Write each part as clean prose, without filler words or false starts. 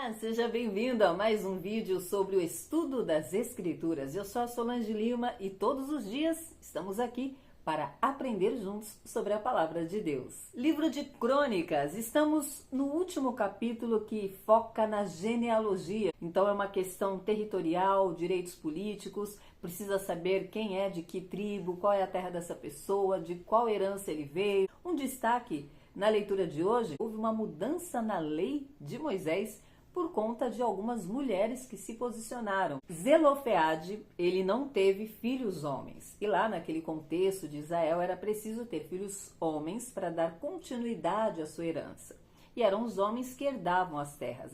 Olá, seja bem-vindo a mais um vídeo sobre o estudo das Escrituras. Eu sou a Solange Lima e todos os dias estamos aqui para aprender juntos sobre a Palavra de Deus. Livro de Crônicas, estamos no último capítulo que foca na genealogia. Então é uma questão territorial, direitos políticos, precisa saber quem é de que tribo, qual é a terra dessa pessoa, de qual herança ele veio. Um destaque na leitura de hoje, houve uma mudança na lei de Moisés por conta de algumas mulheres que se posicionaram. Zelofeade, ele não teve filhos homens. E lá naquele contexto de Israel era preciso ter filhos homens para dar continuidade à sua herança. E eram os homens que herdavam as terras.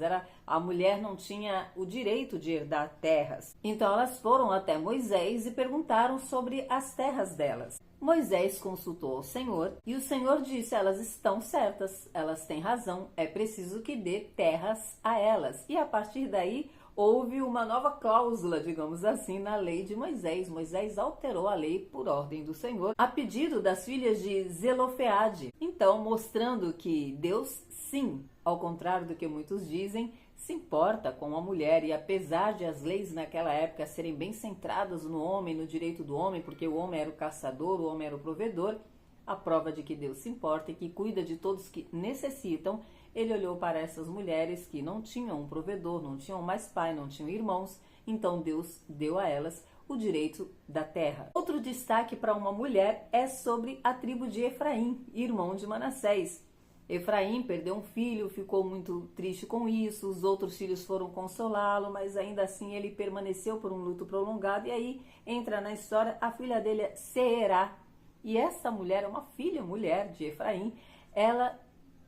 A mulher não tinha o direito de herdar terras. Então elas foram até Moisés e perguntaram sobre as terras delas. Moisés consultou ao Senhor e o Senhor disse: elas estão certas, elas têm razão, é preciso que dê terras a elas. E a partir daí houve uma nova cláusula, digamos assim, na lei de Moisés. Moisés alterou a lei por ordem do Senhor, a pedido das filhas de Zelofeade. Então, mostrando que Deus, sim, ao contrário do que muitos dizem, se importa com a mulher. E apesar de as leis naquela época serem bem centradas no homem, no direito do homem, porque o homem era o caçador, o homem era o provedor, a prova de que Deus se importa e que cuida de todos que necessitam, ele olhou para essas mulheres que não tinham um provedor, não tinham mais pai, não tinham irmãos, então Deus deu a elas o direito da terra. Outro destaque para uma mulher é sobre a tribo de Efraim, irmão de Manassés. Efraim perdeu um filho, ficou muito triste com isso, os outros filhos foram consolá-lo, mas ainda assim ele permaneceu por um luto prolongado, e aí entra na história a filha dele, Seerá. E essa mulher é uma filha mulher de Efraim, ela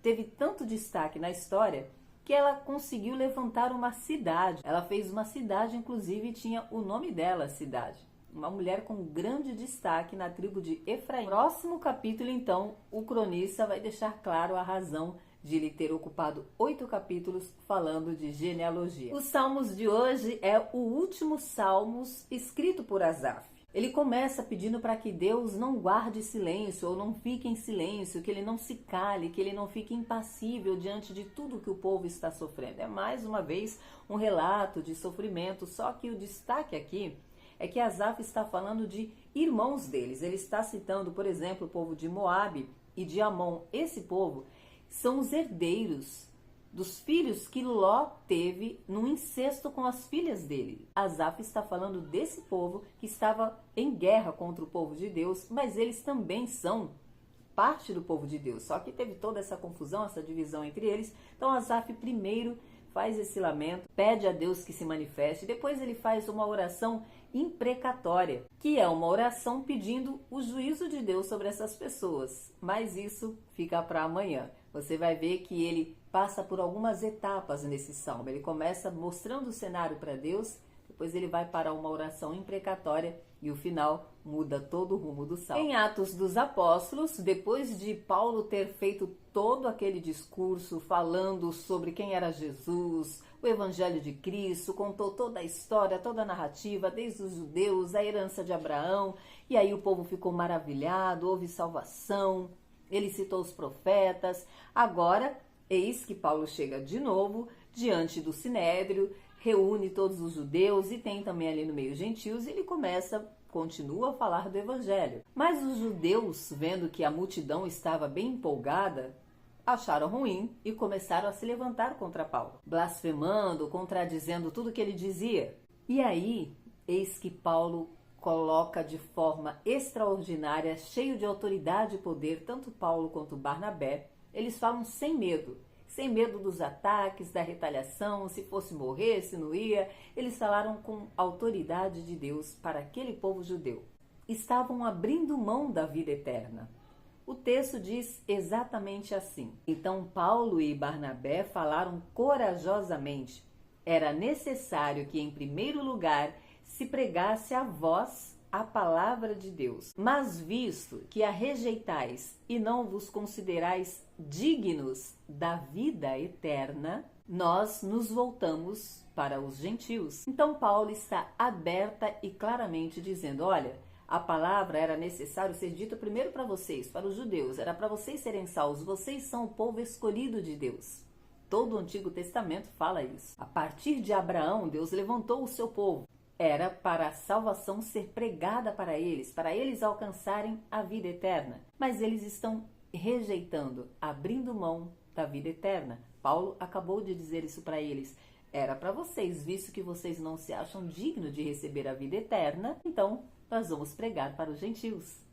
teve tanto destaque na história que ela conseguiu levantar uma cidade. Ela fez uma cidade, inclusive tinha o nome dela, a cidade. Uma mulher com grande destaque na tribo de Efraim. No próximo capítulo, então, o cronista vai deixar claro a razão de ele ter ocupado 8 capítulos falando de genealogia. Os salmos de hoje é o último salmos escrito por Asaf. Ele começa pedindo para que Deus não guarde silêncio ou não fique em silêncio, que ele não se cale, que ele não fique impassível diante de tudo que o povo está sofrendo. É mais uma vez um relato de sofrimento, só que o destaque aqui é que Asaf está falando de irmãos deles. Ele está citando, por exemplo, o povo de Moabe e de Amon. Esse povo são os herdeiros dos filhos que Ló teve no incesto com as filhas dele. Asaf está falando desse povo que estava em guerra contra o povo de Deus, mas eles também são parte do povo de Deus. Só que teve toda essa confusão, essa divisão entre eles. Então Asaf primeiro faz esse lamento, pede a Deus que se manifeste, depois ele faz uma oração imprecatória, que é uma oração pedindo o juízo de Deus sobre essas pessoas. Mas isso fica para amanhã. Você vai ver que ele passa por algumas etapas nesse salmo. Ele começa mostrando o cenário para Deus, depois ele vai para uma oração imprecatória e o final muda todo o rumo do salmo. Em Atos dos Apóstolos, depois de Paulo ter feito todo aquele discurso falando sobre quem era Jesus, o Evangelho de Cristo, contou toda a história, toda a narrativa, desde os judeus, a herança de Abraão, e aí o povo ficou maravilhado, houve salvação, ele citou os profetas. Agora, eis que Paulo chega de novo diante do Sinédrio, reúne todos os judeus e tem também ali no meio gentios, e ele continua a falar do Evangelho. Mas os judeus, vendo que a multidão estava bem empolgada, acharam ruim e começaram a se levantar contra Paulo, blasfemando, contradizendo tudo que ele dizia. E aí, eis que Paulo coloca de forma extraordinária, cheio de autoridade e poder, tanto Paulo quanto Barnabé. Eles falam sem medo dos ataques, da retaliação, se fosse morrer, se não ia. Eles falaram com autoridade de Deus para aquele povo judeu. Estavam abrindo mão da vida eterna. O texto diz exatamente assim. Então Paulo e Barnabé falaram corajosamente. Era necessário que, em primeiro lugar, se pregasse a vós a palavra de Deus. Mas visto que a rejeitais e não vos considerais dignos da vida eterna, nós nos voltamos para os gentios. Então Paulo está aberta e claramente dizendo: olha, a palavra era necessário ser dita primeiro para vocês, para os judeus, era para vocês serem salvos, vocês são o povo escolhido de Deus. Todo o Antigo Testamento fala isso. A partir de Abraão, Deus levantou o seu povo. Era para a salvação ser pregada para eles alcançarem a vida eterna. Mas eles estão rejeitando, abrindo mão da vida eterna. Paulo acabou de dizer isso para eles. Era para vocês, visto que vocês não se acham dignos de receber a vida eterna, então nós vamos pregar para os gentios.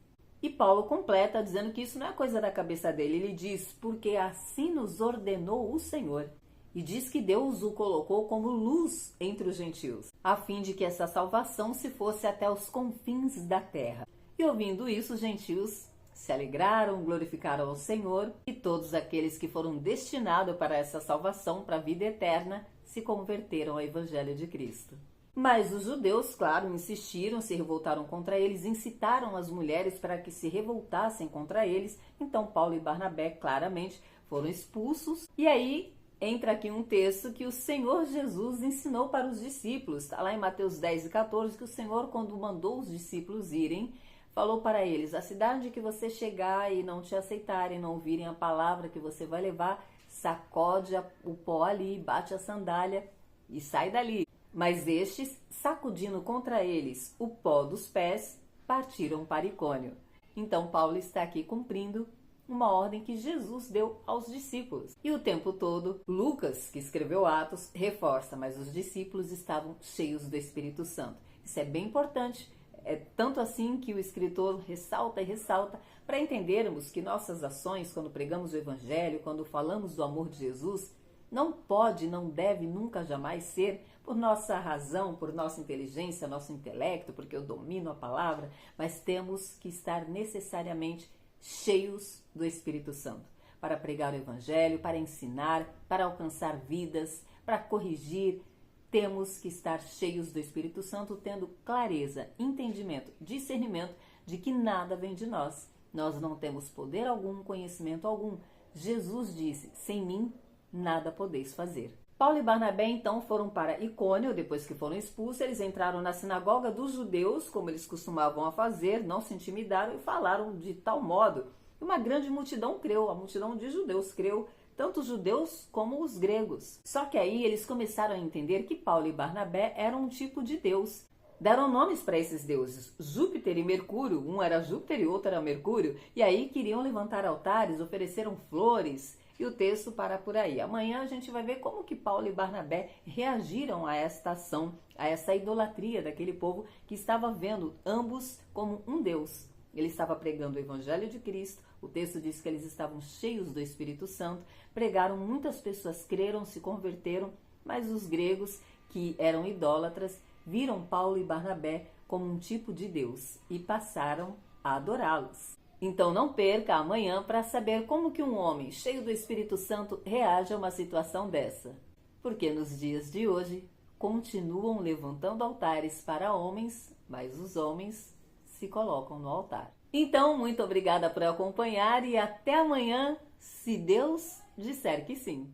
E Paulo completa dizendo que isso não é coisa da cabeça dele. Ele diz, porque assim nos ordenou o Senhor. E diz que Deus o colocou como luz entre os gentios, a fim de que essa salvação se fosse até os confins da terra. E ouvindo isso, os gentios se alegraram, glorificaram ao Senhor, e todos aqueles que foram destinados para essa salvação, para a vida eterna, se converteram ao Evangelho de Cristo. Mas os judeus, claro, insistiram, se revoltaram contra eles, incitaram as mulheres para que se revoltassem contra eles. Então Paulo e Barnabé claramente foram expulsos. E aí entra aqui um texto que o Senhor Jesus ensinou para os discípulos. Está lá em Mateus 10 e 14, que o Senhor, quando mandou os discípulos irem, falou para eles, a cidade que você chegar e não te aceitarem, não ouvirem a palavra que você vai levar, sacode o pó ali, bate a sandália e sai dali. Mas estes, sacudindo contra eles o pó dos pés, partiram para Icônio. Então Paulo está aqui cumprindo uma ordem que Jesus deu aos discípulos. E o tempo todo, Lucas, que escreveu Atos, reforça, mas os discípulos estavam cheios do Espírito Santo. Isso é bem importante. É tanto assim que o escritor ressalta e ressalta para entendermos que nossas ações, quando pregamos o Evangelho, quando falamos do amor de Jesus, não pode, não deve nunca jamais ser por nossa razão, por nossa inteligência, nosso intelecto, porque eu domino a palavra, mas temos que estar necessariamente cheios do Espírito Santo para pregar o Evangelho, para ensinar, para alcançar vidas, para corrigir. Temos que estar cheios do Espírito Santo, tendo clareza, entendimento, discernimento de que nada vem de nós. Nós não temos poder algum, conhecimento algum. Jesus disse, sem mim, nada podeis fazer. Paulo e Barnabé, então, foram para Icônio, depois que foram expulsos. Eles entraram na sinagoga dos judeus, como eles costumavam a fazer, não se intimidaram e falaram de tal modo que uma grande multidão creu, a multidão de judeus creu, tanto os judeus como os gregos. Só que aí eles começaram a entender que Paulo e Barnabé eram um tipo de Deus. Deram nomes para esses deuses, Júpiter e Mercúrio, um era Júpiter e outro era Mercúrio, e aí queriam levantar altares, ofereceram flores, e o texto para por aí. Amanhã a gente vai ver como que Paulo e Barnabé reagiram a esta ação, a essa idolatria daquele povo que estava vendo ambos como um Deus. Ele estava pregando o Evangelho de Cristo, o texto diz que eles estavam cheios do Espírito Santo, pregaram, muitas pessoas creram, se converteram, mas os gregos, que eram idólatras, viram Paulo e Barnabé como um tipo de Deus e passaram a adorá-los. Então não perca amanhã para saber como que um homem cheio do Espírito Santo reage a uma situação dessa. Porque nos dias de hoje continuam levantando altares para homens, mas os homens se colocam no altar. Então, muito obrigada por acompanhar e até amanhã, se Deus disser que sim.